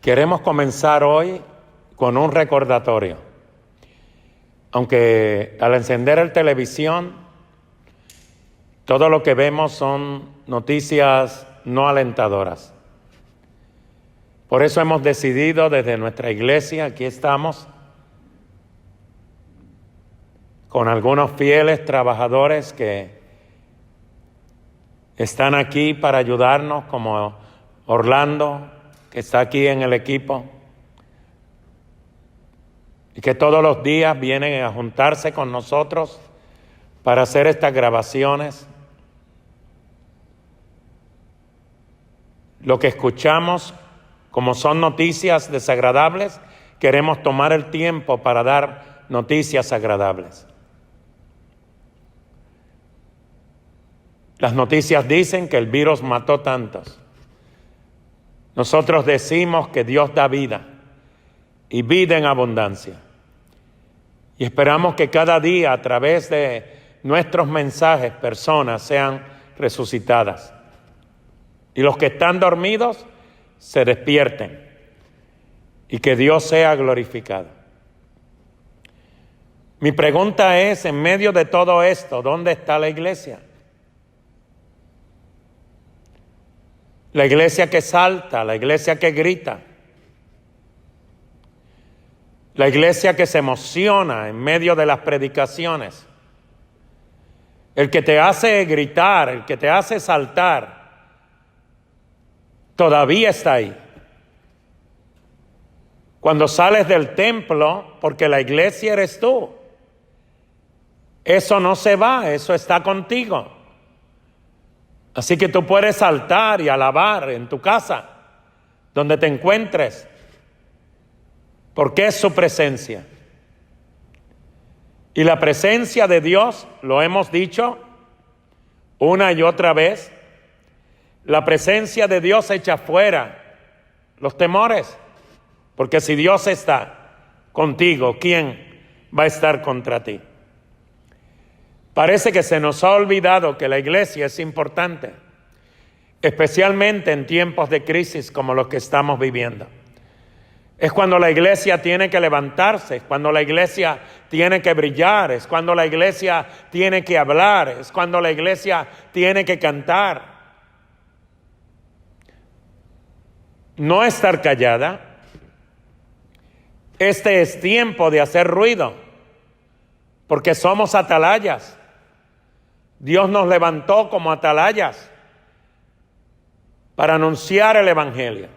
Queremos comenzar hoy con un recordatorio. Aunque al encender el televisión, todo lo que vemos son noticias no alentadoras. Por eso hemos decidido desde nuestra iglesia, aquí estamos, con algunos fieles trabajadores que están aquí para ayudarnos, como Orlando, que está aquí en el equipo, y que todos los días vienen a juntarse con nosotros para hacer estas grabaciones. Lo que escuchamos, como son noticias desagradables, queremos tomar el tiempo para dar noticias agradables. Las noticias dicen que el virus mató tantos. Nosotros decimos que Dios da vida y vida en abundancia. Y esperamos que cada día a través de nuestros mensajes personas sean resucitadas. Y los que están dormidos se despierten y que Dios sea glorificado. Mi pregunta es, en medio de todo esto, ¿dónde está la iglesia? La iglesia que salta, la iglesia que grita, la iglesia que se emociona en medio de las predicaciones, el que te hace gritar, el que te hace saltar, todavía está ahí. Cuando sales del templo, porque la iglesia eres tú, eso no se va, eso está contigo. Así que tú puedes saltar y alabar en tu casa, donde te encuentres, porque es su presencia. Y la presencia de Dios, lo hemos dicho una y otra vez, la presencia de Dios echa fuera los temores, porque si Dios está contigo, ¿quién va a estar contra ti? Parece que se nos ha olvidado que la iglesia es importante, especialmente en tiempos de crisis como los que estamos viviendo. Es cuando la iglesia tiene que levantarse, es cuando la iglesia tiene que brillar, es cuando la iglesia tiene que hablar, es cuando la iglesia tiene que cantar. No estar callada. Este es tiempo de hacer ruido, porque somos atalayas. Dios nos levantó como atalayas para anunciar el evangelio.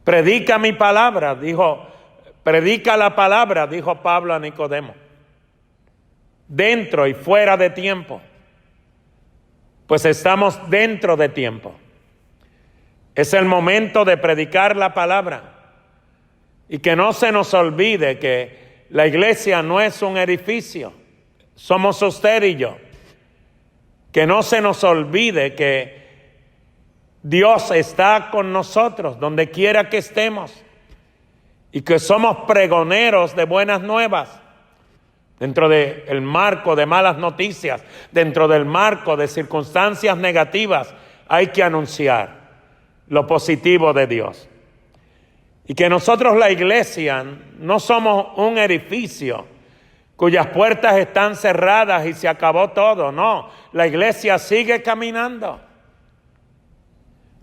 Predica mi palabra, predica la palabra, dijo Pablo a Nicodemo. Dentro y fuera de tiempo. Pues estamos dentro de tiempo. Es el momento de predicar la palabra. Y que no se nos olvide que la iglesia no es un edificio. Somos usted y yo. Que no se nos olvide que Dios está con nosotros donde quiera que estemos y que somos pregoneros de buenas nuevas dentro del marco de malas noticias, dentro del marco de circunstancias negativas. Hay que anunciar lo positivo de Dios y que nosotros, la iglesia, no somos un edificio cuyas puertas están cerradas y se acabó todo. No, la iglesia sigue caminando.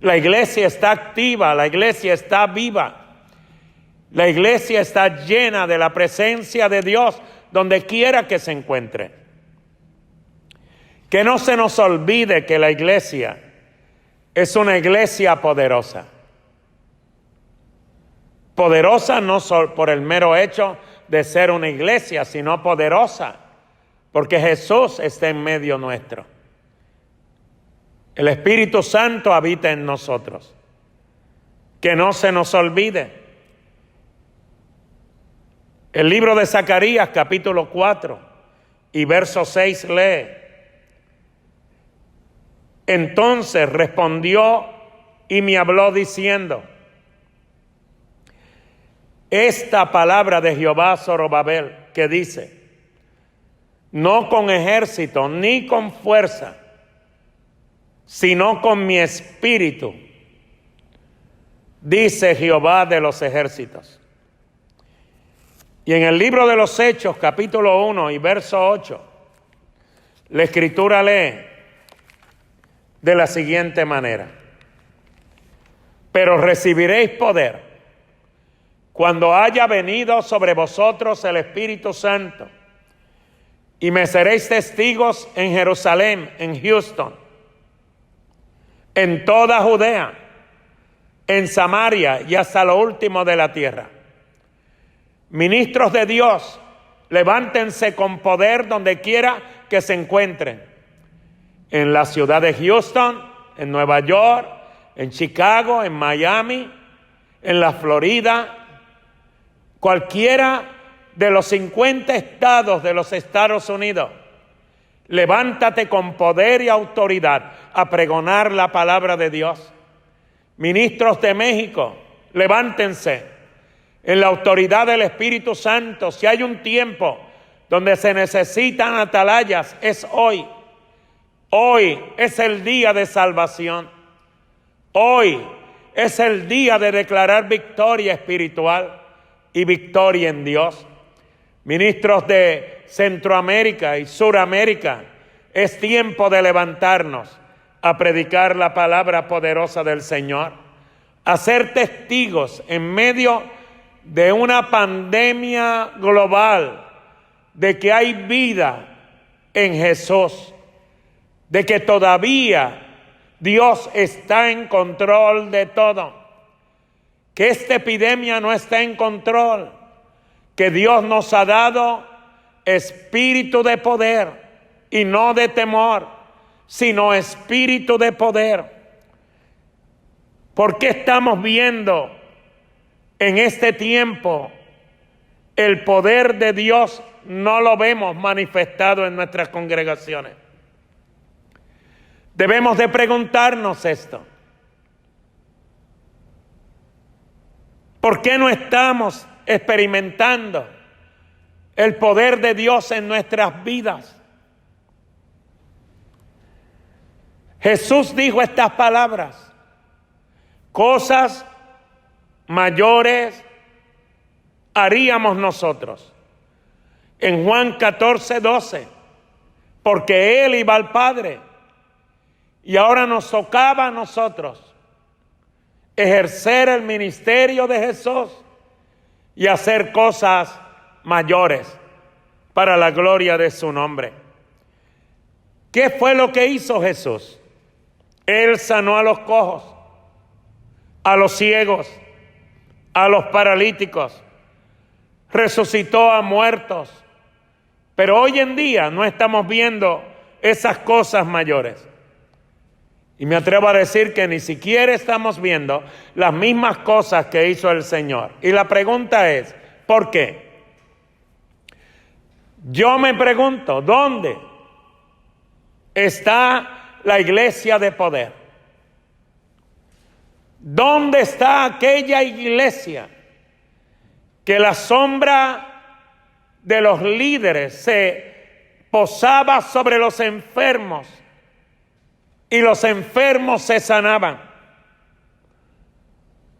La iglesia está activa, la iglesia está viva. La iglesia está llena de la presencia de Dios donde quiera que se encuentre. Que no se nos olvide que la iglesia es una iglesia poderosa. Poderosa no solo por el mero hecho de ser una iglesia, sino poderosa porque Jesús está en medio nuestro. El Espíritu Santo habita en nosotros. Que no se nos olvide. El libro de Zacarías, capítulo 4 y verso 6 lee: Entonces respondió y me habló diciendo: Esta palabra de Jehová Zorobabel, que dice: No con ejército ni con fuerza, sino con mi espíritu, dice Jehová de los ejércitos. Y en el libro de los Hechos, capítulo 1 y verso 8, la Escritura lee de la siguiente manera: pero recibiréis poder cuando haya venido sobre vosotros el Espíritu Santo, y me seréis testigos en Jerusalén, en Houston, en toda Judea, en Samaria y hasta lo último de la tierra. Ministros de Dios, levántense con poder donde quiera que se encuentren. En la ciudad de Houston, en Nueva York, en Chicago, en Miami, en la Florida, cualquiera de los 50 estados de los Estados Unidos. Levántate con poder y autoridad a pregonar la palabra de Dios. Ministros de México, levántense en la autoridad del Espíritu Santo. Si hay un tiempo donde se necesitan atalayas, es hoy. Hoy es el día de salvación. Hoy es el día de declarar victoria espiritual y victoria en Dios. Ministros de Centroamérica y Suramérica, es tiempo de levantarnos a predicar la palabra poderosa del Señor, a ser testigos en medio de una pandemia global, de que hay vida en Jesús, de que todavía Dios está en control de todo, que esta epidemia no está en control, que Dios nos ha dado espíritu de poder y no de temor, sino espíritu de poder. ¿Por qué estamos viendo en este tiempo el poder de Dios? No lo vemos manifestado en nuestras congregaciones. Debemos de preguntarnos esto. ¿Por qué no estamos experimentando el poder de Dios en nuestras vidas? Jesús dijo estas palabras: cosas mayores haríamos nosotros. En Juan 14:12, porque Él iba al Padre y ahora nos tocaba a nosotros ejercer el ministerio de Jesús y hacer cosas mayores para la gloria de su nombre. ¿Qué fue lo que hizo Jesús? Él sanó a los cojos, a los ciegos, a los paralíticos, resucitó a muertos. Pero hoy en día no estamos viendo esas cosas mayores. Y me atrevo a decir que ni siquiera estamos viendo las mismas cosas que hizo el Señor. Y la pregunta es, ¿por qué? Yo me pregunto, ¿dónde está la iglesia de poder? ¿Dónde está aquella iglesia que la sombra de los líderes se posaba sobre los enfermos y los enfermos se sanaban?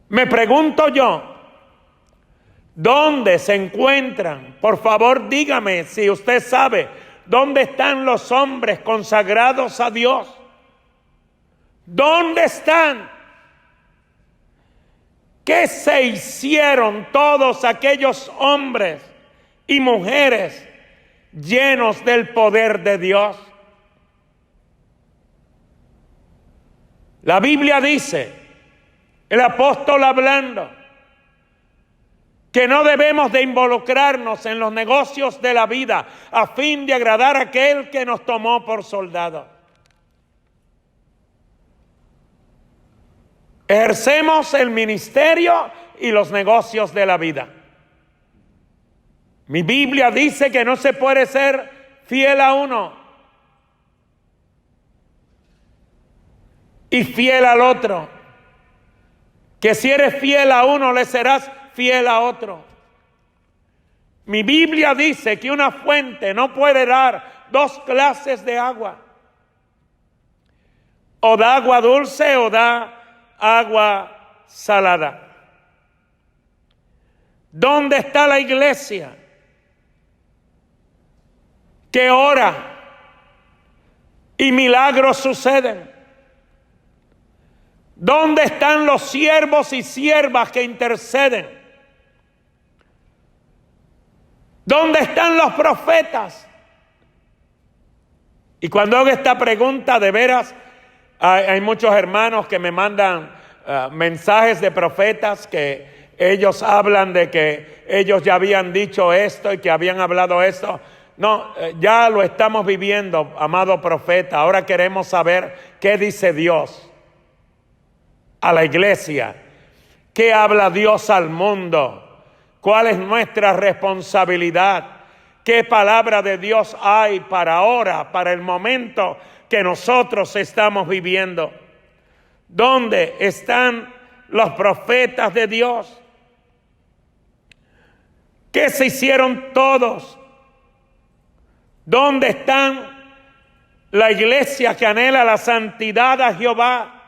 Me pregunto yo, ¿dónde se encuentran? Por favor, dígame si usted sabe dónde están los hombres consagrados a Dios. ¿Dónde están? ¿Qué se hicieron todos aquellos hombres y mujeres llenos del poder de Dios? La Biblia dice, el apóstol hablando, que no debemos de involucrarnos en los negocios de la vida a fin de agradar a aquel que nos tomó por soldados. Ejercemos el ministerio y los negocios de la vida. Mi Biblia dice que no se puede ser fiel a uno y fiel al otro. Que si eres fiel a uno, le serás fiel a otro. Mi Biblia dice que una fuente no puede dar dos clases de agua. O da agua dulce o da agua salada. ¿Dónde está la iglesia que ora y milagros suceden? ¿Dónde están los siervos y siervas que interceden? ¿Dónde están los profetas? Y cuando hago esta pregunta, de veras, hay muchos hermanos que me mandan mensajes de profetas que ellos hablan de que ellos ya habían dicho esto y que habían hablado esto. No, ya lo estamos viviendo, amado profeta. Ahora queremos saber qué dice Dios a la iglesia, qué habla Dios al mundo, cuál es nuestra responsabilidad, qué palabra de Dios hay para ahora, para el momento que nosotros estamos viviendo. ¿Dónde están los profetas de Dios? ¿Qué se hicieron todos? ¿Dónde están la iglesia que anhela la santidad a Jehová?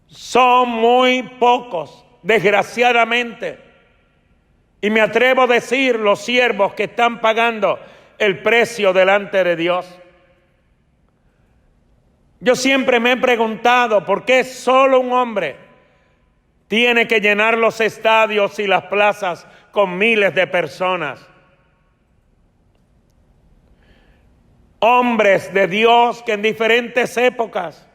Son muy pocos, desgraciadamente. Y me atrevo a decir los siervos que están pagando el precio delante de Dios. Yo siempre me he preguntado por qué solo un hombre tiene que llenar los estadios y las plazas con miles de personas. Hombres de Dios que en diferentes épocas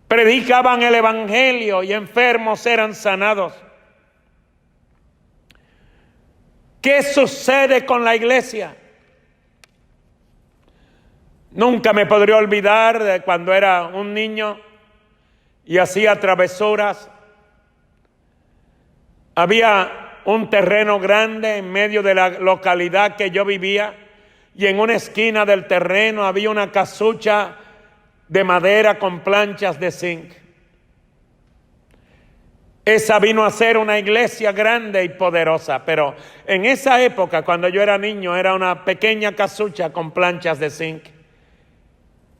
predicaban el evangelio y enfermos eran sanados. ¿Qué sucede con la iglesia? Nunca me podré olvidar de cuando era un niño y hacía travesuras. Había un terreno grande en medio de la localidad que yo vivía y en una esquina del terreno había una casucha de madera con planchas de zinc. Esa vino a ser una iglesia grande y poderosa, pero en esa época, cuando yo era niño, era una pequeña casucha con planchas de zinc.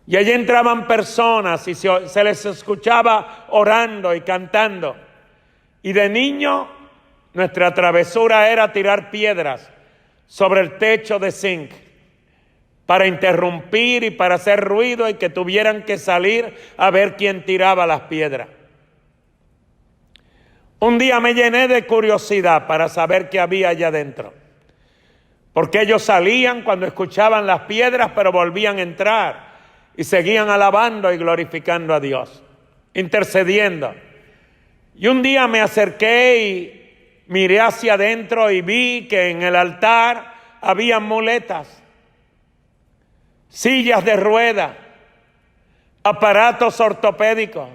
Y allí entraban personas y se les escuchaba orando y cantando. Y de niño, nuestra travesura era tirar piedras sobre el techo de zinc para interrumpir y para hacer ruido y que tuvieran que salir a ver quién tiraba las piedras. Un día me llené de curiosidad para saber qué había allá adentro. Porque ellos salían cuando escuchaban las piedras, pero volvían a entrar y seguían alabando y glorificando a Dios, intercediendo. Y un día me acerqué y miré hacia adentro y vi que en el altar había muletas, sillas de rueda, aparatos ortopédicos.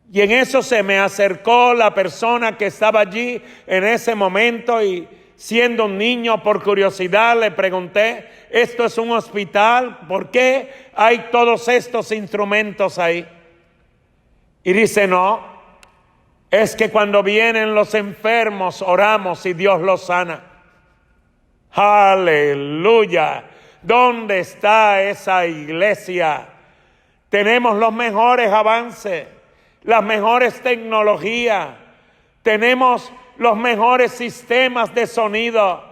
Y en eso se me acercó la persona que estaba allí en ese momento y siendo un niño, por curiosidad, le pregunté, ¿esto es un hospital? ¿Por qué hay todos estos instrumentos ahí? Y dice, no, es que cuando vienen los enfermos oramos y Dios los sana. ¡Aleluya! ¿Dónde está esa iglesia? Tenemos los mejores avances, las mejores tecnologías, tenemos los mejores sistemas de sonido,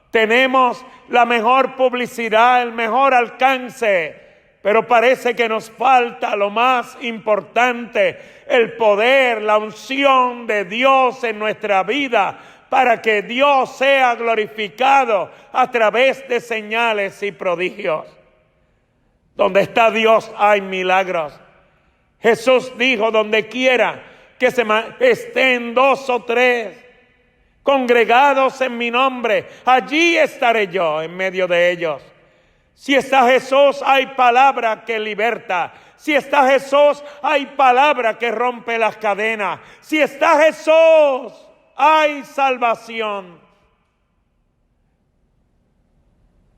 tenemos la mejor publicidad, el mejor alcance, pero parece que nos falta lo más importante, el poder, la unción de Dios en nuestra vida, para que Dios sea glorificado a través de señales y prodigios. Donde está Dios hay milagros. Jesús dijo, donde quiera que estén 2 o 3 congregados en mi nombre, allí estaré yo en medio de ellos. Si está Jesús, hay palabra que liberta. Si está Jesús, hay palabra que rompe las cadenas. Si está Jesús, hay salvación.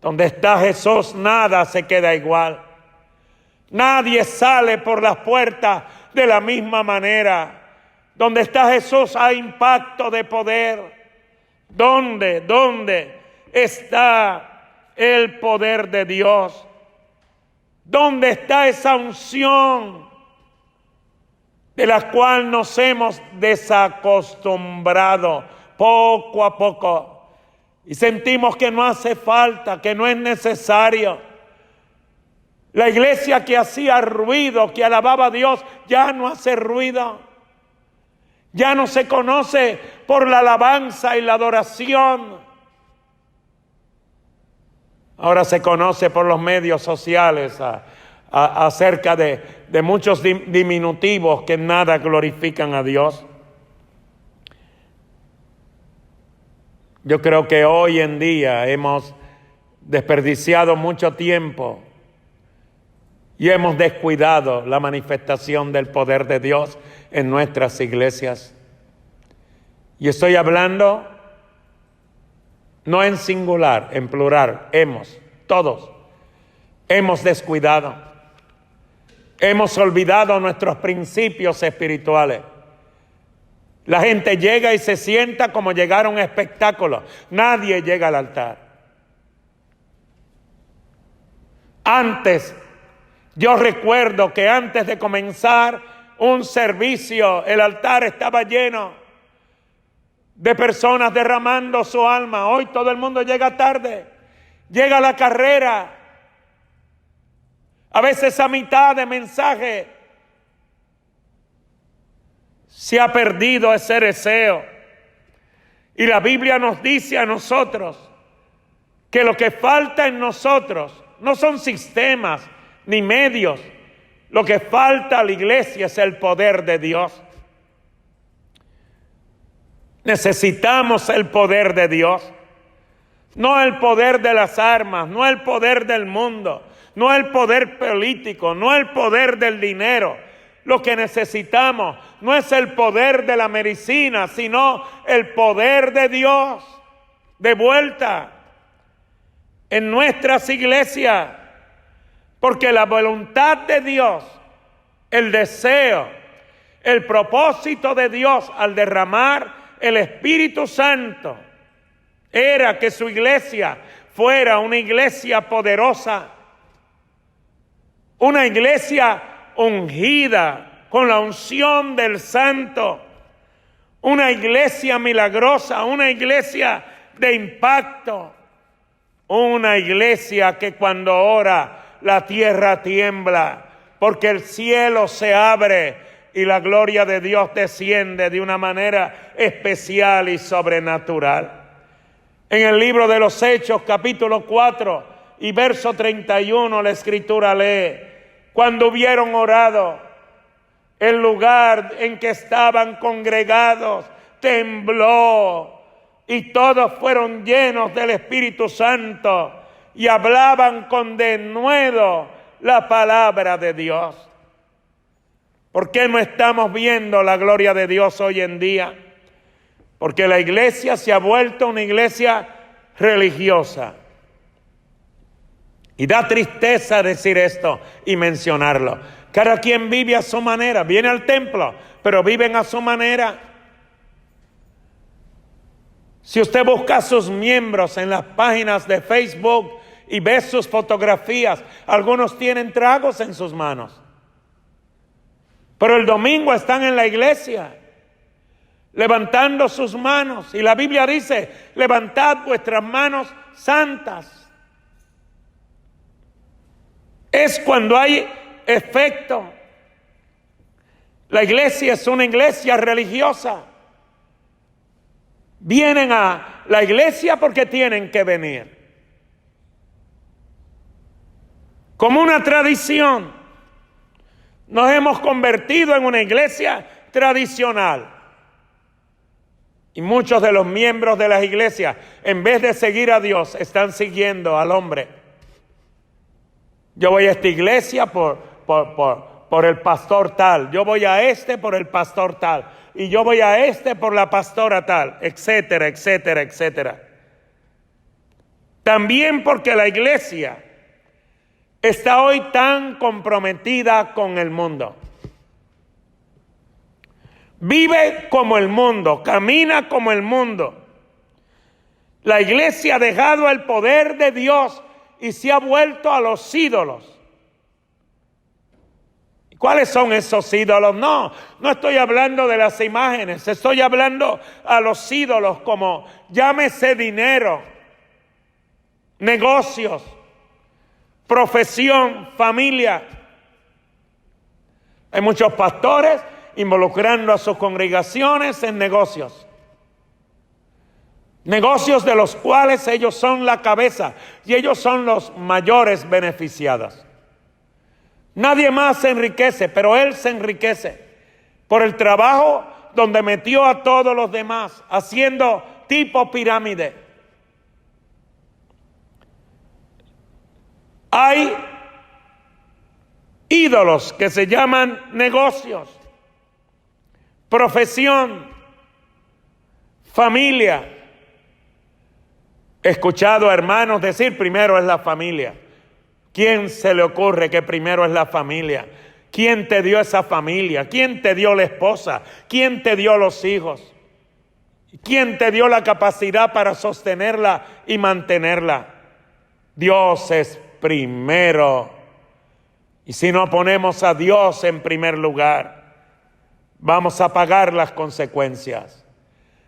Donde está Jesús, nada se queda igual. Nadie sale por las puertas de la misma manera. Donde está Jesús hay impacto de poder. ¿Dónde está el poder de Dios? ¿Dónde está esa unción de la cual nos hemos desacostumbrado poco a poco? Y sentimos que no hace falta, que no es necesario. La iglesia que hacía ruido, que alababa a Dios, ya no hace ruido. Ya no se conoce por la alabanza y la adoración. Ahora se conoce por los medios sociales acerca de muchos diminutivos que nada glorifican a Dios. Yo creo que hoy en día hemos desperdiciado mucho tiempo y hemos descuidado la manifestación del poder de Dios en nuestras iglesias. Y estoy hablando no en singular, en plural. Todos hemos descuidado. Hemos olvidado nuestros principios espirituales. La gente llega y se sienta como llegar a un espectáculo. Nadie llega al altar. Yo recuerdo que antes de comenzar un servicio, el altar estaba lleno de personas derramando su alma. Hoy todo el mundo llega tarde, llega a la carrera, a veces a mitad de mensaje. Se ha perdido ese deseo. Y la Biblia nos dice a nosotros que lo que falta en nosotros no son sistemas ni medios. Lo que falta a la iglesia es el poder de Dios. Necesitamos el poder de Dios, no el poder de las armas, no el poder del mundo, no el poder político, no el poder del dinero. Lo que necesitamos no es el poder de la medicina, sino el poder de Dios de vuelta en nuestras iglesias, porque la voluntad de Dios, el deseo, el propósito de Dios al derramar el Espíritu Santo era que su iglesia fuera una iglesia poderosa, una iglesia ungida con la unción del Santo, una iglesia milagrosa, una iglesia de impacto, una iglesia que cuando ora la tierra tiembla, porque el cielo se abre y la gloria de Dios desciende de una manera especial y sobrenatural. En el libro de los Hechos, capítulo 4 y verso 31, la Escritura lee: cuando hubieron orado, el lugar en que estaban congregados tembló y todos fueron llenos del Espíritu Santo y hablaban con denuedo la palabra de Dios. ¿Por qué no estamos viendo la gloria de Dios hoy en día? Porque la iglesia se ha vuelto una iglesia religiosa. Y da tristeza decir esto y mencionarlo. Cada quien vive a su manera, viene al templo, pero viven a su manera. Si usted busca a sus miembros en las páginas de Facebook y ve sus fotografías, algunos tienen tragos en sus manos. Pero el domingo están en la iglesia, levantando sus manos. Y la Biblia dice: levantad vuestras manos santas. Es cuando hay efecto. La iglesia es una iglesia religiosa. Vienen a la iglesia porque tienen que venir. Como una tradición. Nos hemos convertido en una iglesia tradicional. Y muchos de los miembros de las iglesias, en vez de seguir a Dios, están siguiendo al hombre. Yo voy a esta iglesia por el pastor tal. Yo voy a este por el pastor tal. Y yo voy a este por la pastora tal, etcétera, etcétera, etcétera. También porque la iglesia está hoy tan comprometida con el mundo. Vive como el mundo, camina como el mundo. La iglesia ha dejado el poder de Dios y se ha vuelto a los ídolos. ¿Cuáles son esos ídolos? No estoy hablando de las imágenes, estoy hablando a los ídolos como llámese dinero, negocios, profesión, familia. Hay muchos pastores involucrando a sus congregaciones en negocios. Negocios de los cuales ellos son la cabeza y ellos son los mayores beneficiados. Nadie más se enriquece, pero él se enriquece por el trabajo donde metió a todos los demás, haciendo tipo pirámide. Hay ídolos que se llaman negocios, profesión, familia. He escuchado a hermanos decir primero es la familia. ¿Quién se le ocurre que primero es la familia? ¿Quién te dio esa familia? ¿Quién te dio la esposa? ¿Quién te dio los hijos? ¿Quién te dio la capacidad para sostenerla y mantenerla? Dios es primero. Y si no ponemos a Dios en primer lugar, vamos a pagar las consecuencias.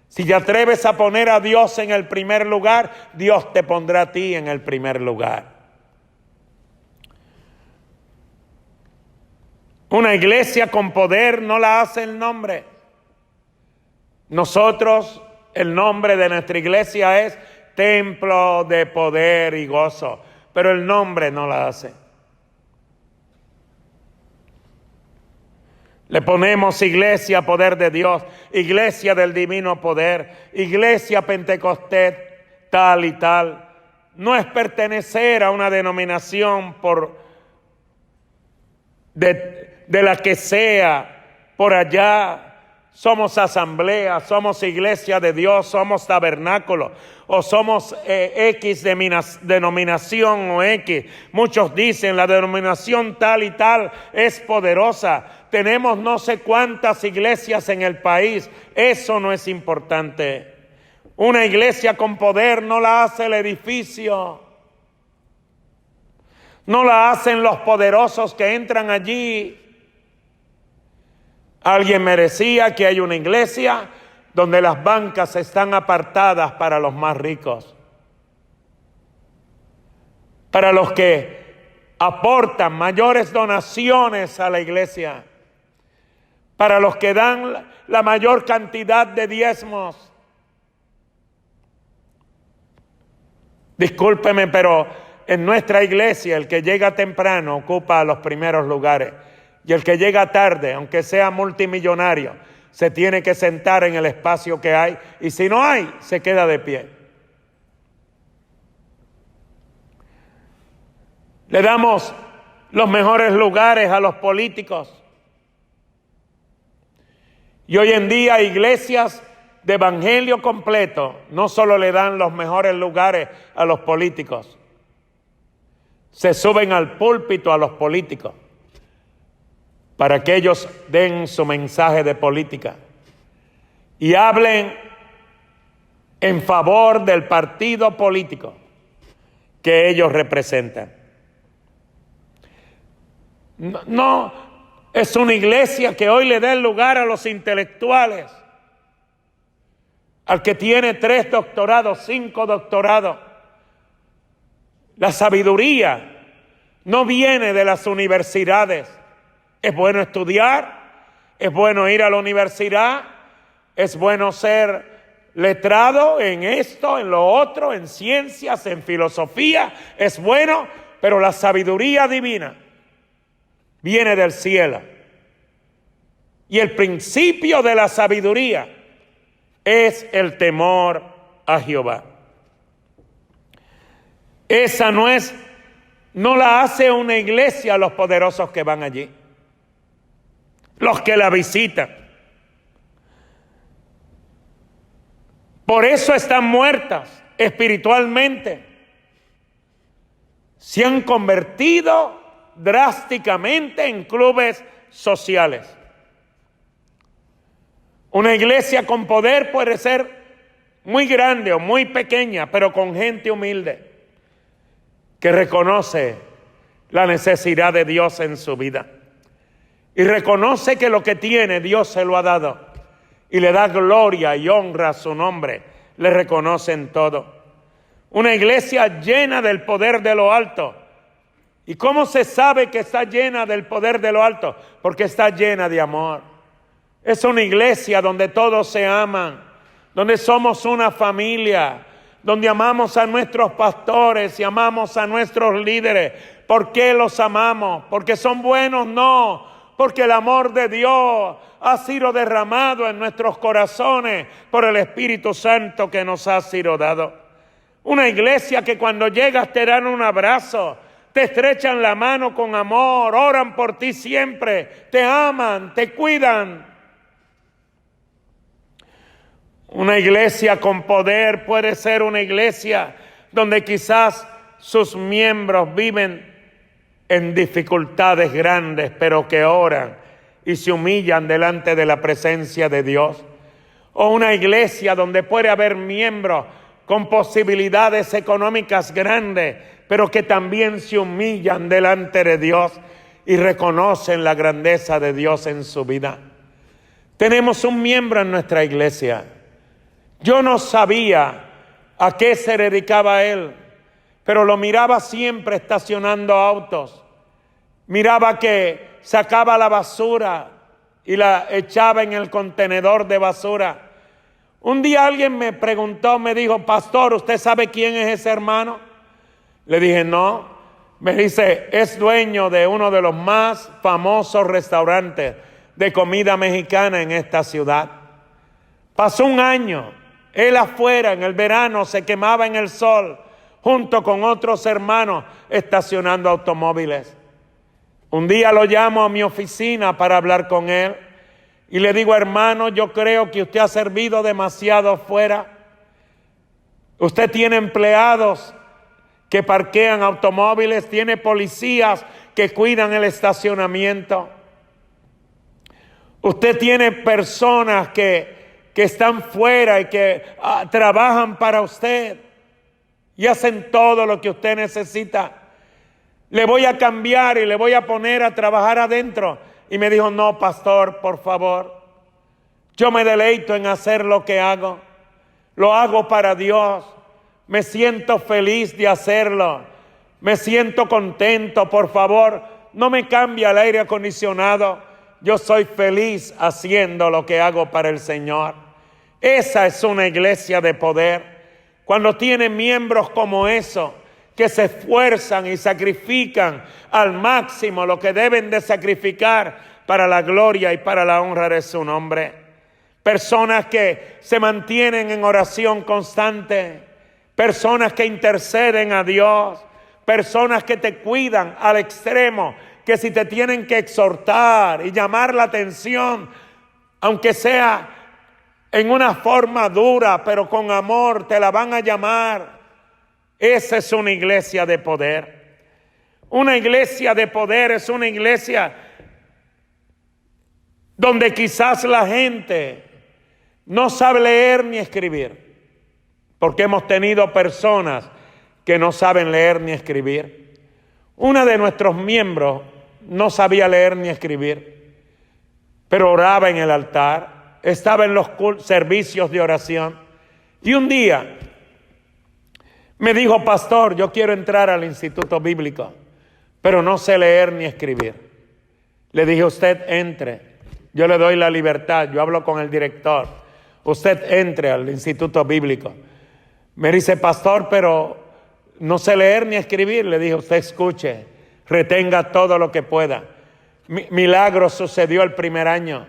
Si te atreves a poner a Dios en el primer lugar, Dios te pondrá a ti en el primer lugar. Una iglesia con poder no la hace el nombre. Nosotros, el nombre de nuestra iglesia es Templo de Poder y Gozo, pero el nombre no la hace. Le ponemos Iglesia Poder de Dios, Iglesia del Divino Poder, Iglesia Pentecostés, tal y tal. No es pertenecer a una denominación de la que sea, por allá. Somos asamblea, somos iglesia de Dios, somos tabernáculo, o somos X denominación o X. Muchos dicen la denominación tal y tal es poderosa. Tenemos no sé cuántas iglesias en el país. Eso no es importante. Una iglesia con poder no la hace el edificio. No la hacen los poderosos que entran allí. Alguien me decía que hay una iglesia donde las bancas están apartadas para los más ricos, para los que aportan mayores donaciones a la iglesia, para los que dan la mayor cantidad de diezmos. Discúlpeme, pero en nuestra iglesia el que llega temprano ocupa los primeros lugares. Y el que llega tarde, aunque sea multimillonario, se tiene que sentar en el espacio que hay. Y si no hay, se queda de pie. Le damos los mejores lugares a los políticos. Y hoy en día iglesias de evangelio completo no solo le dan los mejores lugares a los políticos, se suben al púlpito a los políticos para que ellos den su mensaje de política y hablen en favor del partido político que ellos representan. No es una iglesia que hoy le dé lugar a los intelectuales, al que tiene 3 doctorados, 5 doctorados. La sabiduría no viene de las universidades. Es bueno estudiar, es bueno ir a la universidad, es bueno ser letrado en esto, en lo otro, en ciencias, en filosofía, es bueno, pero la sabiduría divina viene del cielo. Y el principio de la sabiduría es el temor a Jehová. Esa no la hace una iglesia los poderosos que van allí, los que la visitan. Por eso están muertas espiritualmente. Se han convertido drásticamente en clubes sociales. Una iglesia con poder puede ser muy grande o muy pequeña, pero con gente humilde que reconoce la necesidad de Dios en su vida. y reconoce que lo que tiene Dios se lo ha dado y le da gloria y honra a su nombre, le reconocen todo. Una iglesia llena del poder de lo alto. ¿Y cómo se sabe que está llena del poder de lo alto? Porque está llena de amor. Es una iglesia donde todos se aman, donde somos una familia, donde amamos a nuestros pastores y amamos a nuestros líderes. ¿Por qué los amamos? ¿Porque son buenos? No, porque el amor de Dios ha sido derramado en nuestros corazones por el Espíritu Santo que nos ha sido dado. Una iglesia que cuando llegas te dan un abrazo, te estrechan la mano con amor, oran por ti siempre, te aman, te cuidan. Una iglesia con poder puede ser una iglesia donde quizás sus miembros viven en dificultades grandes, pero que oran y se humillan delante de la presencia de Dios. O una iglesia donde puede haber miembros con posibilidades económicas grandes, pero que también se humillan delante de Dios y reconocen la grandeza de Dios en su vida. Tenemos un miembro en nuestra iglesia. Yo no sabía a qué se dedicaba él, pero lo miraba siempre estacionando autos. Miraba que sacaba la basura y la echaba en el contenedor de basura. Un día alguien me preguntó, me dijo: pastor, ¿usted sabe quién es ese hermano? Le dije, no. Me dice, es dueño de uno de los más famosos restaurantes de comida mexicana en esta ciudad. Pasó un año, él afuera en el verano se quemaba en el sol, junto con otros hermanos estacionando automóviles. Un día lo llamo a mi oficina para hablar con él y le digo: hermano, yo creo que usted ha servido demasiado afuera. Usted tiene empleados que parquean automóviles, tiene policías que cuidan el estacionamiento. Usted tiene personas que están fuera y que trabajan para usted y hacen todo lo que usted necesita. Le voy a cambiar y le voy a poner a trabajar adentro. Y me dijo: no, pastor, por favor. Yo me deleito en hacer lo que hago. Lo hago para Dios. Me siento feliz de hacerlo. Me siento contento. Por favor, no me cambie el aire acondicionado. Yo soy feliz haciendo lo que hago para el Señor. Esa es una iglesia de poder. Cuando tiene miembros como eso, que se esfuerzan y sacrifican al máximo lo que deben de sacrificar para la gloria y para la honra de su nombre. Personas que se mantienen en oración constante. Personas que interceden a Dios. Personas que te cuidan al extremo, que si te tienen que exhortar y llamar la atención, aunque sea en una forma dura, pero con amor, te la van a llamar. Esa es una iglesia de poder. Una iglesia de poder es una iglesia donde quizás la gente no sabe leer ni escribir, porque hemos tenido personas que no saben leer ni escribir. Una de nuestros miembros no sabía leer ni escribir, pero oraba en el altar, estaba en los servicios de oración, y un día me dijo: pastor, yo quiero entrar al instituto bíblico, pero no sé leer ni escribir. Le dije: usted entre, yo le doy la libertad, yo hablo con el director, usted entre al instituto bíblico. Me dice: pastor, pero no sé leer ni escribir. Le dije: usted escuche, retenga todo lo que pueda. Milagro sucedió el primer año.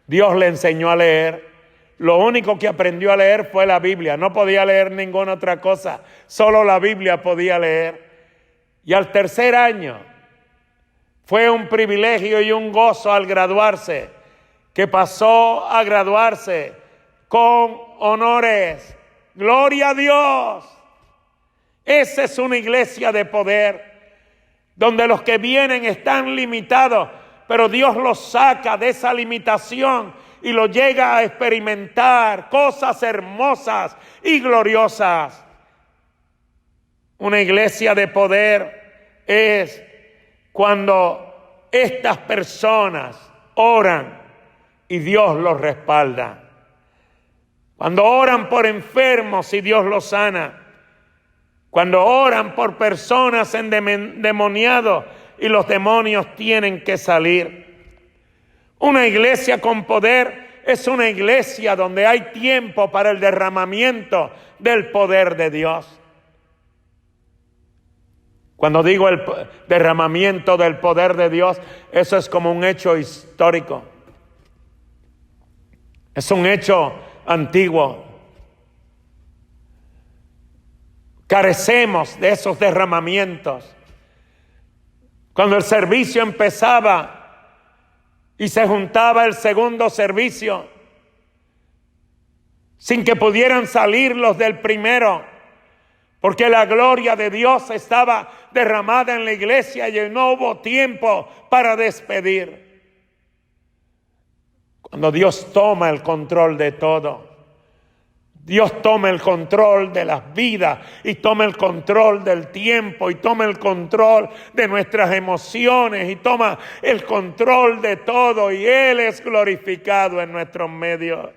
Dios le enseñó a leer. Lo único que aprendió a leer fue la Biblia. No podía leer ninguna otra cosa. Solo la Biblia podía leer. Y al tercer año fue un privilegio y un gozo al graduarse, que pasó a graduarse con honores. ¡Gloria a Dios! Esa es una iglesia de poder, donde los que vienen están limitados, pero Dios los saca de esa limitación y lo llega a experimentar cosas hermosas y gloriosas. Una iglesia de poder es cuando estas personas oran y Dios los respalda. Cuando oran por enfermos y Dios los sana. Cuando oran por personas endemoniadas y los demonios tienen que salir. Una iglesia con poder es una iglesia donde hay tiempo para el derramamiento del poder de Dios. Cuando digo el derramamiento del poder de Dios, eso es como un hecho histórico. Es un hecho antiguo. Carecemos de esos derramamientos. Cuando el servicio empezaba y se juntaba el segundo servicio, sin que pudieran salir los del primero, porque la gloria de Dios estaba derramada en la iglesia y no hubo tiempo para despedir. Cuando Dios toma el control de todo, Dios toma el control de las vidas y toma el control del tiempo y toma el control de nuestras emociones y toma el control de todo, y Él es glorificado en nuestros medios.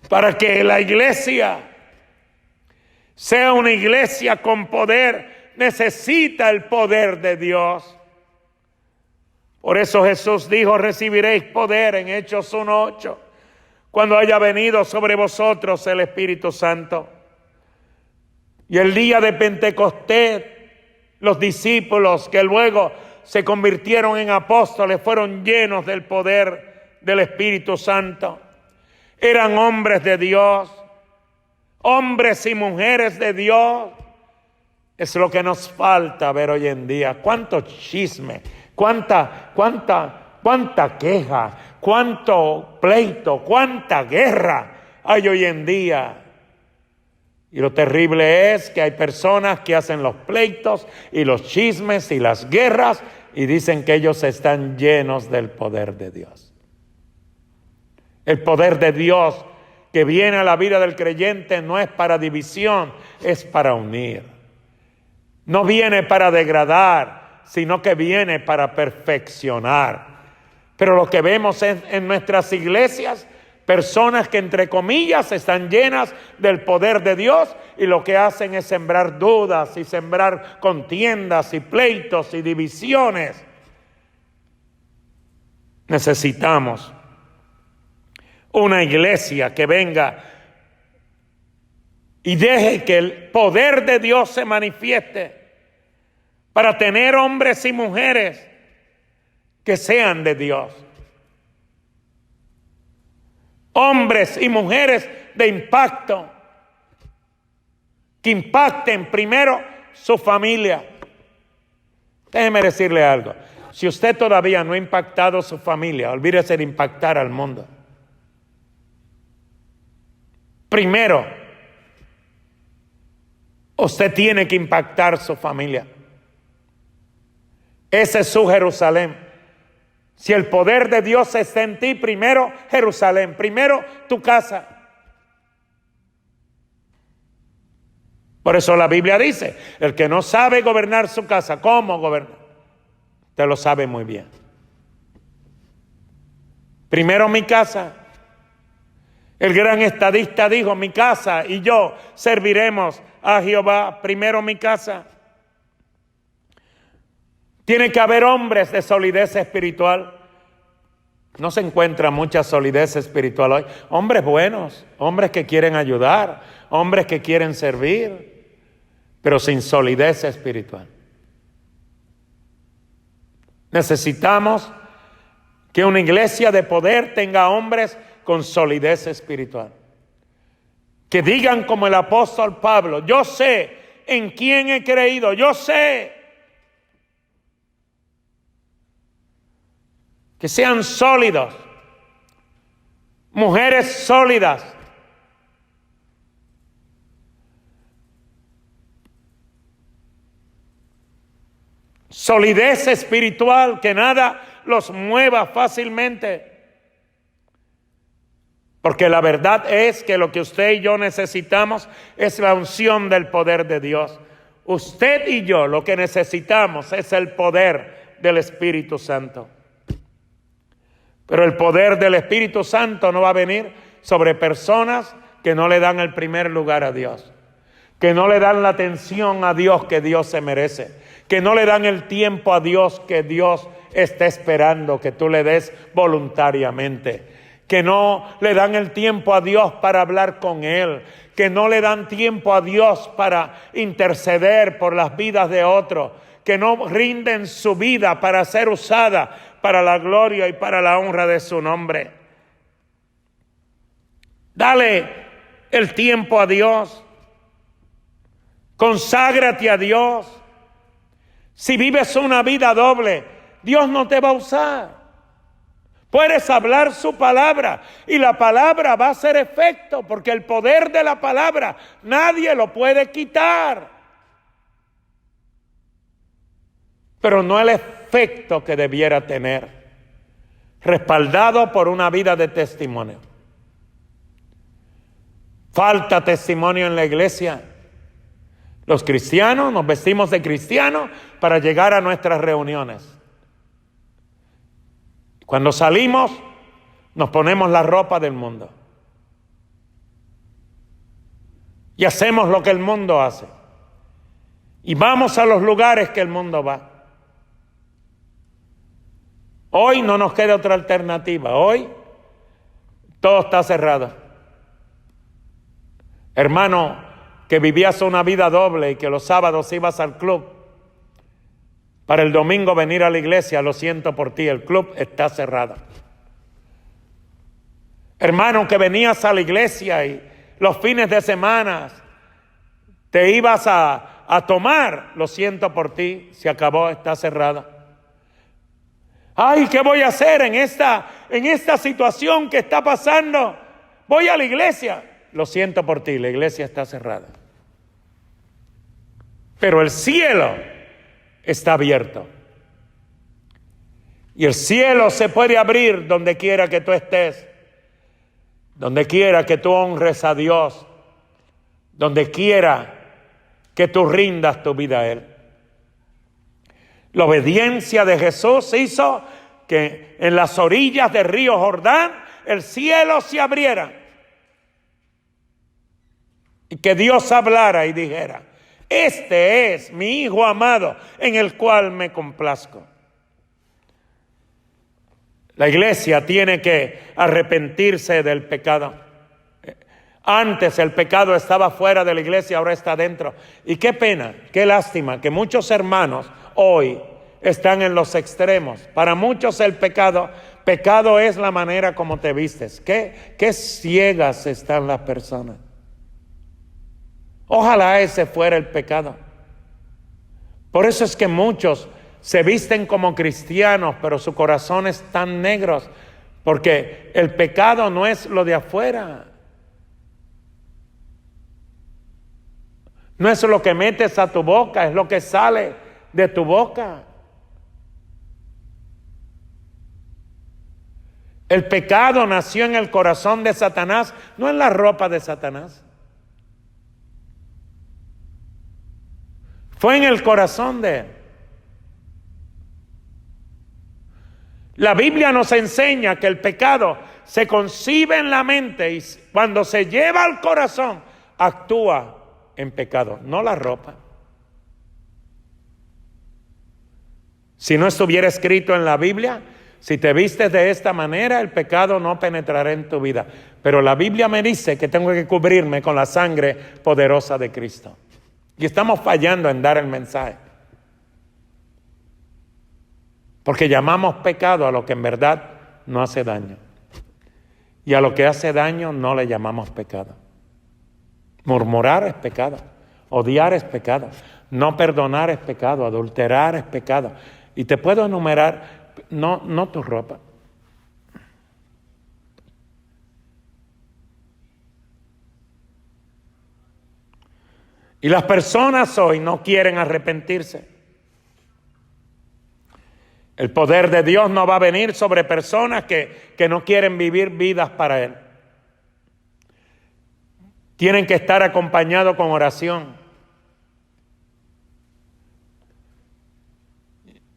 Para que la iglesia sea una iglesia con poder, necesita el poder de Dios. Por eso Jesús dijo: recibiréis poder, en Hechos 1:8, cuando haya venido sobre vosotros el Espíritu Santo. Y el día de Pentecostés, los discípulos que luego se convirtieron en apóstoles fueron llenos del poder del Espíritu Santo. Eran hombres de Dios, hombres y mujeres de Dios. Es lo que nos falta ver hoy en día. Cuánto chisme, cuánta queja, cuánto pleito, cuánta guerra hay hoy en día. Y lo terrible es que hay personas que hacen los pleitos y los chismes y las guerras y dicen que ellos están llenos del poder de Dios. El poder de Dios que viene a la vida del creyente no es para división, es para unir. No viene para degradar, sino que viene para perfeccionar. Pero lo que vemos en nuestras iglesias, personas que entre comillas están llenas del poder de Dios y lo que hacen es sembrar dudas y sembrar contiendas y pleitos y divisiones. Necesitamos una iglesia que venga y deje que el poder de Dios se manifieste para tener hombres y mujeres que sean de Dios. Hombres y mujeres de impacto, que impacten primero su familia. Déjeme decirle algo. Si usted todavía no ha impactado su familia, olvídese de impactar al mundo. Primero, usted tiene que impactar su familia. Ese es su Jerusalén. Si el poder de Dios está en ti, primero Jerusalén, primero tu casa. Por eso la Biblia dice: el que no sabe gobernar su casa, ¿cómo gobernar? Usted lo sabe muy bien. Primero mi casa. El gran estadista dijo: mi casa y yo serviremos a Jehová. Primero mi casa. Tiene que haber hombres de solidez espiritual. No se encuentra mucha solidez espiritual hoy. Hombres buenos, hombres que quieren ayudar, hombres que quieren servir, pero sin solidez espiritual. Necesitamos que una iglesia de poder tenga hombres con solidez espiritual. Que digan como el apóstol Pablo: yo sé en quién he creído, yo sé. Que sean sólidos, mujeres sólidas. Solidez espiritual, que nada los mueva fácilmente. Porque la verdad es que lo que usted y yo necesitamos es la unción del poder de Dios. Usted y yo lo que necesitamos es el poder del Espíritu Santo. Pero el poder del Espíritu Santo no va a venir sobre personas que no le dan el primer lugar a Dios, que no le dan la atención a Dios que Dios se merece, que no le dan el tiempo a Dios que Dios está esperando que tú le des voluntariamente, que no le dan el tiempo a Dios para hablar con Él, que no le dan tiempo a Dios para interceder por las vidas de otros, que no rinden su vida para ser usada para la gloria y para la honra de su nombre. Dale el tiempo a Dios. Conságrate a Dios. Si vives una vida doble, Dios no te va a usar. Puedes hablar su palabra y la palabra va a hacer efecto, porque el poder de la palabra nadie lo puede quitar. Pero no el efecto que debiera tener, respaldado por una vida de testimonio. Falta testimonio en la iglesia. Los cristianos nos vestimos de cristianos para llegar a nuestras reuniones. Cuando salimos, nos ponemos la ropa del mundo. Y hacemos lo que el mundo hace. Y vamos a los lugares que el mundo va. Hoy no nos queda otra alternativa. Hoy todo está cerrado. Hermano, que vivías una vida doble y que los sábados ibas al club, para el domingo venir a la iglesia, lo siento por ti, el club está cerrado. Hermano, que venías a la iglesia y los fines de semana te ibas a tomar, lo siento por ti, se acabó, está cerrada. Ay, ¿qué voy a hacer en esta situación que está pasando? Voy a la iglesia. Lo siento por ti, la iglesia está cerrada. Pero el cielo está abierto. Y el cielo se puede abrir donde quiera que tú estés, donde quiera que tú honres a Dios, donde quiera que tú rindas tu vida a Él. La obediencia de Jesús hizo que en las orillas del río Jordán el cielo se abriera y que Dios hablara y dijera: este es mi Hijo amado en el cual me complazco. La iglesia tiene que arrepentirse del pecado. Antes el pecado estaba fuera de la iglesia, ahora está dentro. Y qué pena, qué lástima que muchos hermanos hoy están en los extremos. Para muchos el pecado es la manera como te vistes. Qué ciegas están las personas. Ojalá ese fuera el pecado. Por eso es que muchos se visten como cristianos, pero sus corazones están negros, porque el pecado no es lo de afuera. No es lo que metes a tu boca, es lo que sale de tu boca. El pecado nació en el corazón de Satanás, no en la ropa de Satanás. Fue en el corazón de él. La Biblia nos enseña que el pecado se concibe en la mente y cuando se lleva al corazón actúa en pecado, no la ropa. Si no estuviera escrito en la Biblia, si te vistes de esta manera, el pecado no penetrará en tu vida. Pero la Biblia me dice que tengo que cubrirme con la sangre poderosa de Cristo. Y estamos fallando en dar el mensaje. Porque llamamos pecado a lo que en verdad no hace daño. Y a lo que hace daño no le llamamos pecado. Murmurar es pecado. Odiar es pecado. No perdonar es pecado. Adulterar es pecado. Y te puedo enumerar, no tu ropa. Y las personas hoy no quieren arrepentirse. El poder de Dios no va a venir sobre personas que no quieren vivir vidas para Él. Tienen que estar acompañados con oración.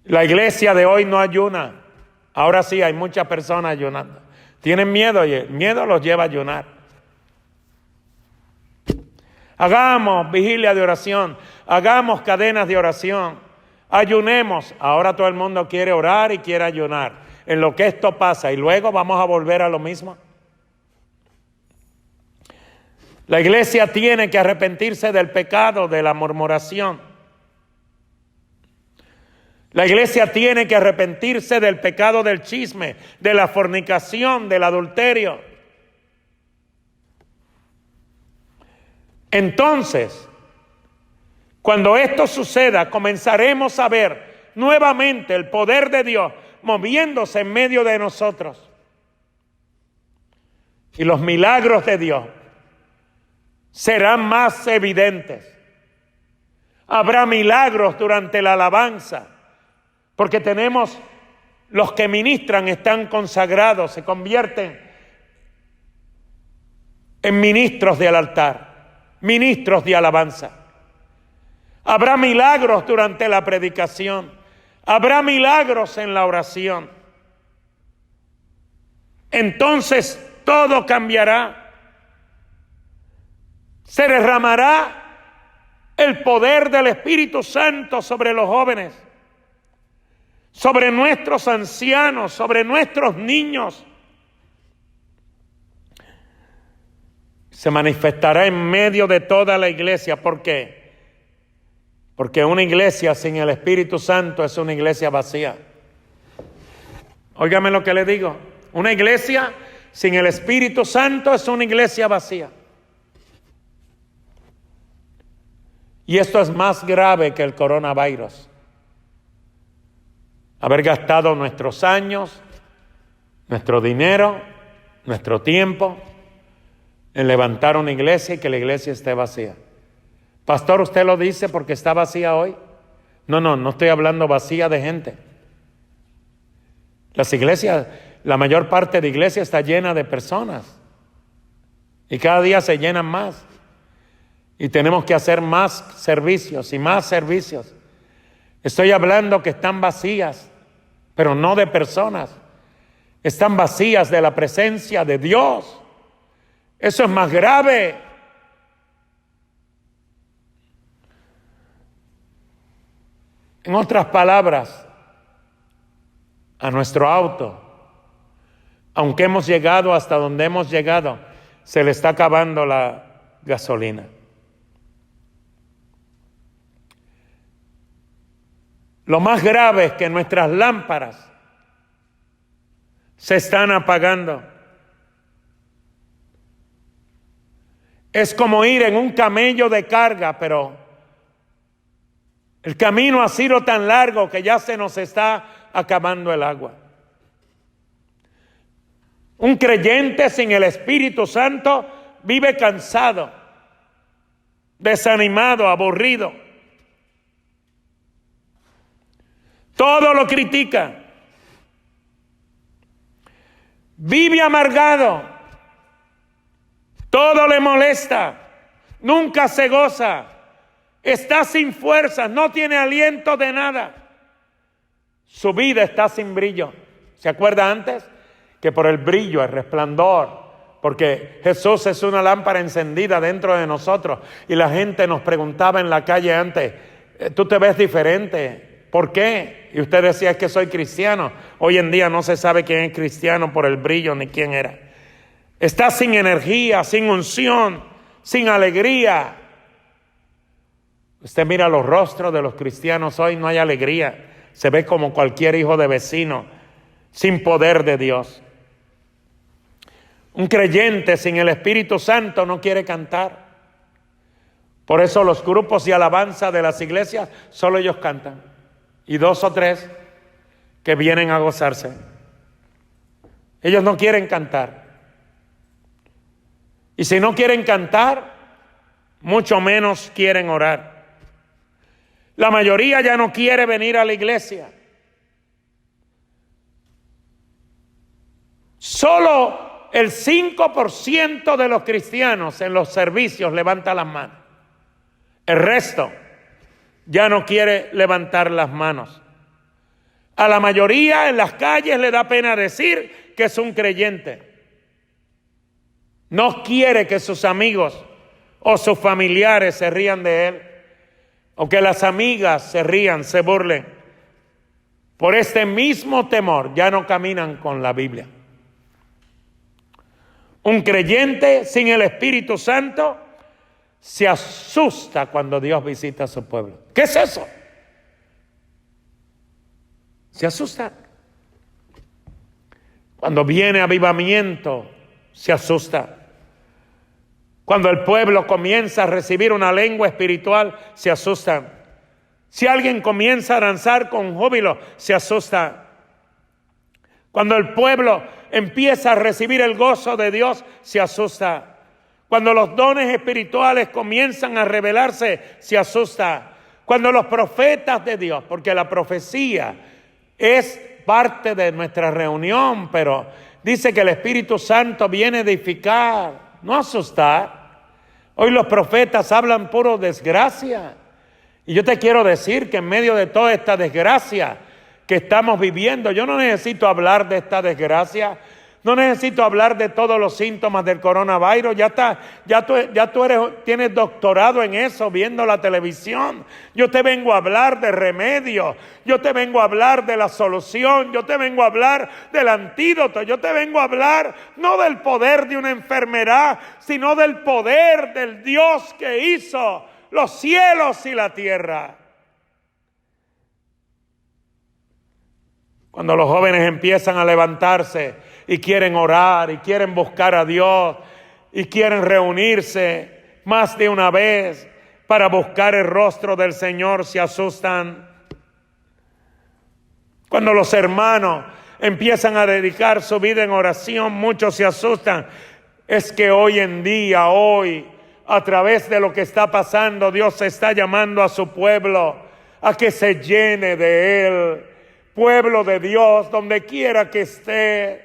La iglesia de hoy no ayuna. Ahora sí, hay muchas personas ayunando. Tienen miedo y el miedo los lleva a ayunar. Hagamos vigilia de oración, hagamos cadenas de oración, ayunemos. Ahora todo el mundo quiere orar y quiere ayunar. En lo que esto pasa y luego vamos a volver a lo mismo. La iglesia tiene que arrepentirse del pecado de la murmuración. La iglesia tiene que arrepentirse del pecado del chisme, de la fornicación, del adulterio. Entonces, cuando esto suceda, comenzaremos a ver nuevamente el poder de Dios moviéndose en medio de nosotros. Y los milagros de Dios serán más evidentes. Habrá milagros durante la alabanza, porque tenemos los que ministran, están consagrados, se convierten en ministros del altar, ministros de alabanza. Habrá milagros durante la predicación, habrá milagros en la oración. Entonces todo cambiará. Se derramará el poder del Espíritu Santo sobre los jóvenes, sobre nuestros ancianos, sobre nuestros niños. Se manifestará en medio de toda la iglesia. ¿Por qué? Porque una iglesia sin el Espíritu Santo es una iglesia vacía. Óigame lo que le digo. Una iglesia sin el Espíritu Santo es una iglesia vacía. Y esto es más grave que el coronavirus. Haber gastado nuestros años, nuestro dinero, nuestro tiempo en levantar una iglesia y que la iglesia esté vacía. Pastor, ¿usted lo dice porque está vacía hoy? No estoy hablando vacía de gente. Las iglesias, la mayor parte de iglesias está llena de personas. Y cada día se llenan más. Y tenemos que hacer más servicios y más servicios. Estoy hablando que están vacías, pero no de personas. Están vacías de la presencia de Dios. Eso es más grave. En otras palabras, a nuestro auto, aunque hemos llegado hasta donde hemos llegado, se le está acabando la gasolina. Lo más grave es que nuestras lámparas se están apagando. Es como ir en un camello de carga, pero el camino ha sido tan largo que ya se nos está acabando el agua. Un creyente sin el Espíritu Santo vive cansado, desanimado, aburrido. Todo lo critica. Vive amargado. Todo le molesta. Nunca se goza. Está sin fuerzas. No tiene aliento de nada. Su vida está sin brillo. ¿Se acuerda antes? Que por el brillo, el resplandor, porque Jesús es una lámpara encendida dentro de nosotros. Y la gente nos preguntaba en la calle antes, ¿tú te ves diferente? ¿Por qué? Y usted decía, es que soy cristiano. Hoy en día no se sabe quién es cristiano por el brillo ni quién era. Está sin energía, sin unción, sin alegría. Usted mira los rostros de los cristianos hoy, no hay alegría. Se ve como cualquier hijo de vecino, sin poder de Dios. Un creyente sin el Espíritu Santo no quiere cantar. Por eso los grupos de alabanza de las iglesias, solo ellos cantan. Y 2 o 3 que vienen a gozarse. Ellos no quieren cantar. Y si no quieren cantar, mucho menos quieren orar. La mayoría ya no quiere venir a la iglesia. Solo el 5% de los cristianos en los servicios levanta las manos. El resto ya no quiere levantar las manos. A la mayoría en las calles le da pena decir que es un creyente. No quiere que sus amigos o sus familiares se rían de él, o que las amigas se rían, se burlen. Por este mismo temor ya no caminan con la Biblia. Un creyente sin el Espíritu Santo se asusta cuando Dios visita a su pueblo. ¿Qué es eso? Se asusta. Cuando viene avivamiento, se asusta. Cuando el pueblo comienza a recibir una lengua espiritual, se asustan. Si alguien comienza a danzar con júbilo, se asusta. Cuando el pueblo empieza a recibir el gozo de Dios, se asusta. Cuando los dones espirituales comienzan a revelarse, se asusta. Cuando los profetas de Dios, porque la profecía es parte de nuestra reunión, pero dice que el Espíritu Santo viene a edificar, no asustar. Hoy los profetas hablan puro desgracia. Y yo te quiero decir que en medio de toda esta desgracia que estamos viviendo, yo no necesito hablar de esta desgracia. No necesito hablar de todos los síntomas del coronavirus. Ya tú tienes doctorado en eso, viendo la televisión. Yo te vengo a hablar de remedio. Yo te vengo a hablar de la solución. Yo te vengo a hablar del antídoto. Yo te vengo a hablar no del poder de una enfermedad, sino del poder del Dios que hizo los cielos y la tierra. Cuando los jóvenes empiezan a levantarse y quieren orar, y quieren buscar a Dios, y quieren reunirse más de una vez para buscar el rostro del Señor, se asustan. Cuando los hermanos empiezan a dedicar su vida en oración, muchos se asustan. Es que hoy en día, a través de lo que está pasando, Dios está llamando a su pueblo a que se llene de Él. Pueblo de Dios, donde quiera que esté.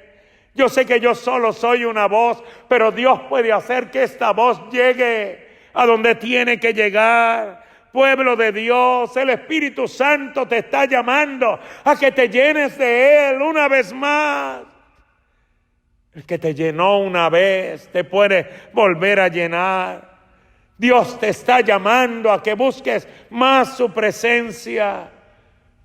Yo sé que yo solo soy una voz, pero Dios puede hacer que esta voz llegue a donde tiene que llegar. Pueblo de Dios, el Espíritu Santo te está llamando a que te llenes de Él una vez más. El que te llenó una vez te puede volver a llenar. Dios te está llamando a que busques más su presencia.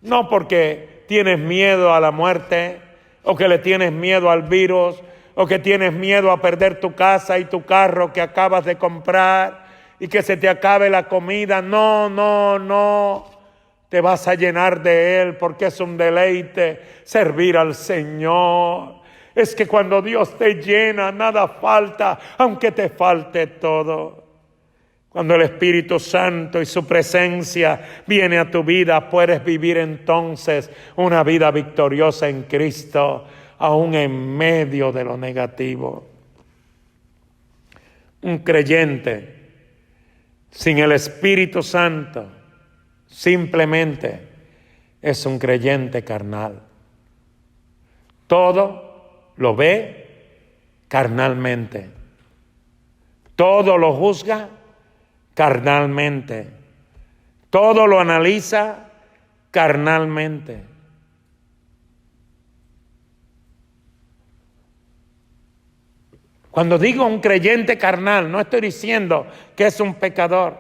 No porque tienes miedo a la muerte, o que le tienes miedo al virus, o que tienes miedo a perder tu casa y tu carro que acabas de comprar y que se te acabe la comida. No. Te vas a llenar de Él porque es un deleite servir al Señor. Es que cuando Dios te llena, nada falta, aunque te falte todo. Cuando el Espíritu Santo y su presencia viene a tu vida, puedes vivir entonces una vida victoriosa en Cristo, aún en medio de lo negativo. Un creyente sin el Espíritu Santo simplemente es un creyente carnal. Todo lo ve carnalmente. Todo lo juzga carnalmente. Todo lo analiza carnalmente. Cuando digo un creyente carnal, no estoy diciendo que es un pecador,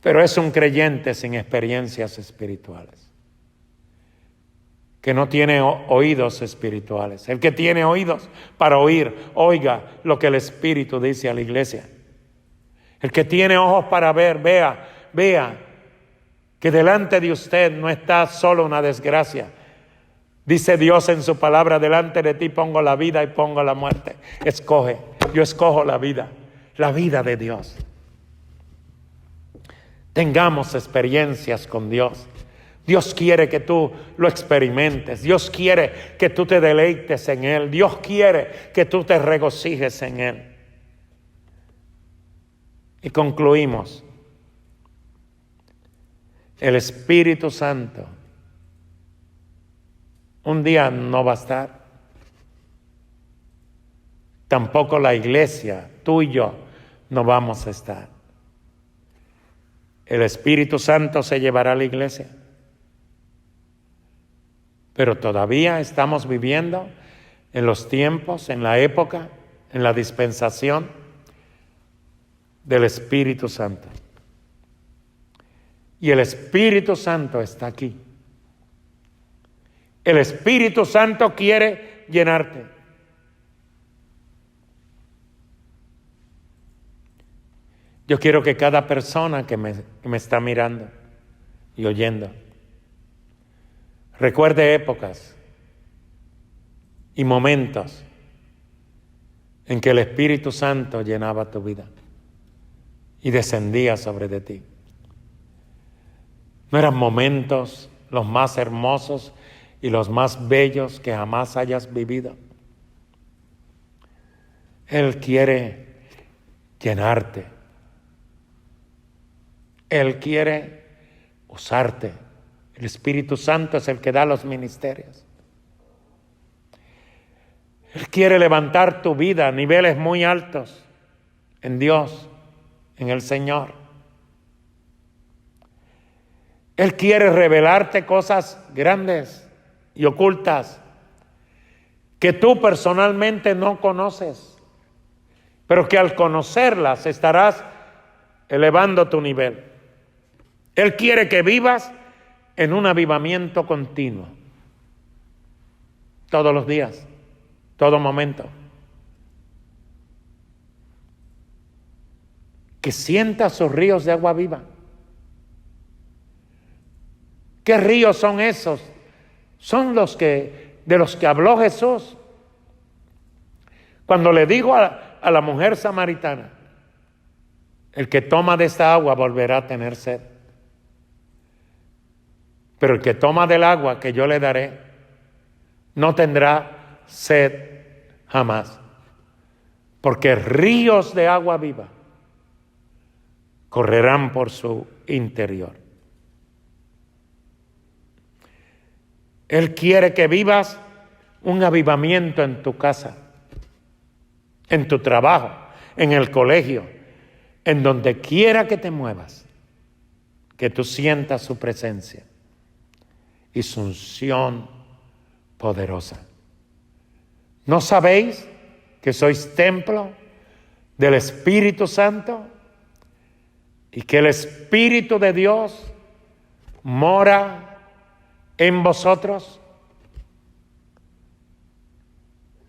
pero es un creyente sin experiencias espirituales, que no tiene oídos espirituales. El que tiene oídos para oír, oiga lo que el Espíritu dice a la iglesia. El que tiene ojos para ver, vea que delante de usted no está solo una desgracia. Dice Dios en su palabra: delante de ti pongo la vida y pongo la muerte. Escoge. Yo escojo la vida de Dios. Tengamos experiencias con Dios. Dios quiere que tú lo experimentes. Dios quiere que tú te deleites en Él. Dios quiere que tú te regocijes en Él. Y concluimos. El Espíritu Santo un día no va a estar. Tampoco la iglesia, tú y yo, no vamos a estar. El Espíritu Santo se llevará a la iglesia. Pero todavía estamos viviendo en los tiempos, en la época, en la dispensación del Espíritu Santo. Y el Espíritu Santo está aquí. El Espíritu Santo quiere llenarte. Yo quiero que cada persona que me está mirando y oyendo recuerde épocas y momentos en que el Espíritu Santo llenaba tu vida y descendía sobre de ti. No eran momentos los más hermosos y los más bellos que jamás hayas vivido. Él quiere llenarte. Él quiere usarte. El Espíritu Santo es el que da los ministerios. Él quiere levantar tu vida a niveles muy altos en Dios, en el Señor. Él quiere revelarte cosas grandes y ocultas que tú personalmente no conoces, pero que al conocerlas estarás elevando tu nivel. Él quiere que vivas en un avivamiento continuo, todos los días, todo momento. Que sientas sus ríos de agua viva. ¿Qué ríos son esos? Son de los que habló Jesús. Cuando le dijo a la mujer samaritana, el que toma de esta agua volverá a tener sed. Pero el que toma del agua que yo le daré, no tendrá sed jamás. Porque ríos de agua viva correrán por su interior. Él quiere que vivas un avivamiento en tu casa, en tu trabajo, en el colegio, en donde quiera que te muevas, que tú sientas su presencia y su unción poderosa. ¿No sabéis que sois templo del Espíritu Santo y que el Espíritu de Dios mora en vosotros?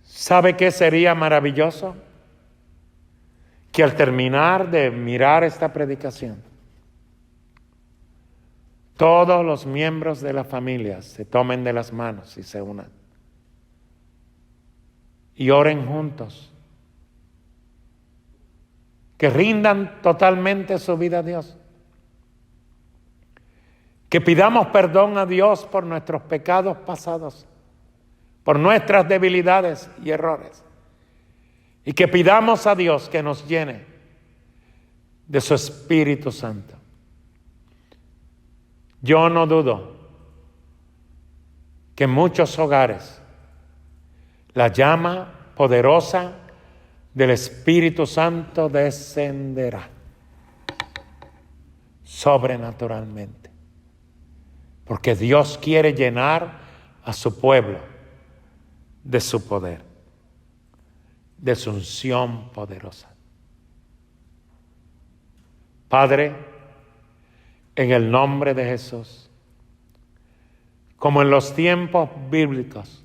¿Sabe qué sería maravilloso? Que al terminar de mirar esta predicación, todos los miembros de la familia se tomen de las manos y se unan y oren juntos, que rindan totalmente su vida a Dios, que pidamos perdón a Dios por nuestros pecados pasados, por nuestras debilidades y errores, y que pidamos a Dios que nos llene de su Espíritu Santo. Yo no dudo que en muchos hogares la llama poderosa del Espíritu Santo descenderá sobrenaturalmente, porque Dios quiere llenar a su pueblo de su poder, de su unción poderosa. Padre, en el nombre de Jesús, como en los tiempos bíblicos,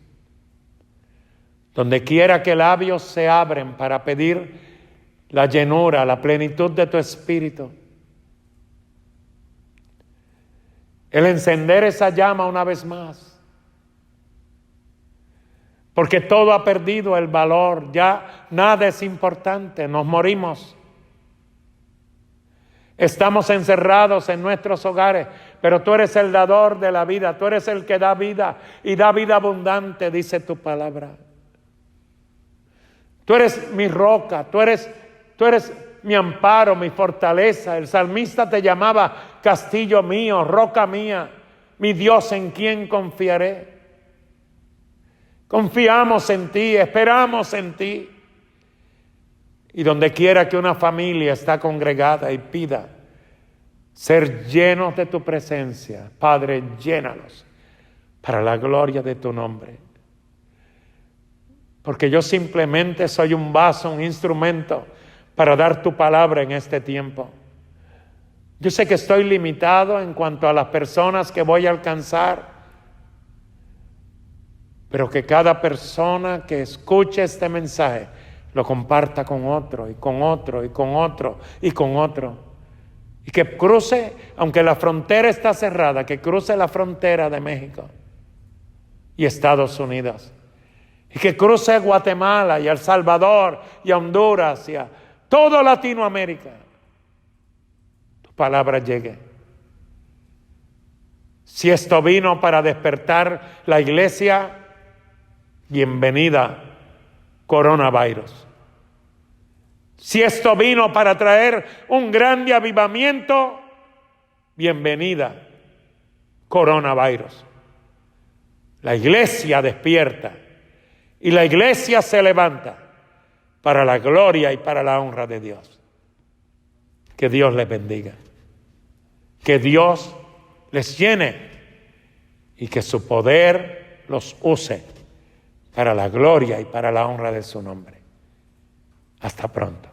donde quiera que labios se abren para pedir la llenura, la plenitud de tu Espíritu, el encender esa llama una vez más, porque todo ha perdido el valor, ya nada es importante, nos morimos. Estamos encerrados en nuestros hogares, pero tú eres el dador de la vida, tú eres el que da vida y da vida abundante, dice tu palabra. Tú eres mi roca, tú eres mi amparo, mi fortaleza. El salmista te llamaba castillo mío, roca mía, mi Dios en quien confiaré. Confiamos en ti, esperamos en ti. Y donde quiera que una familia está congregada y pida ser llenos de tu presencia, Padre, llénalos para la gloria de tu nombre. Porque yo simplemente soy un vaso, un instrumento para dar tu palabra en este tiempo. Yo sé que estoy limitado en cuanto a las personas que voy a alcanzar, pero que cada persona que escuche este mensaje lo comparta con otro, y con otro, y con otro, y con otro. Y que cruce, aunque la frontera está cerrada, que cruce la frontera de México y Estados Unidos. Y que cruce a Guatemala y a El Salvador y a Honduras y a toda Latinoamérica. Tu palabra llegue. Si esto vino para despertar la iglesia, bienvenida, coronavirus. Si esto vino para traer un grande avivamiento, bienvenida, coronavirus. La iglesia despierta y la iglesia se levanta para la gloria y para la honra de Dios. Que Dios les bendiga. Que Dios les llene y que su poder los use para la gloria y para la honra de su nombre. Hasta pronto.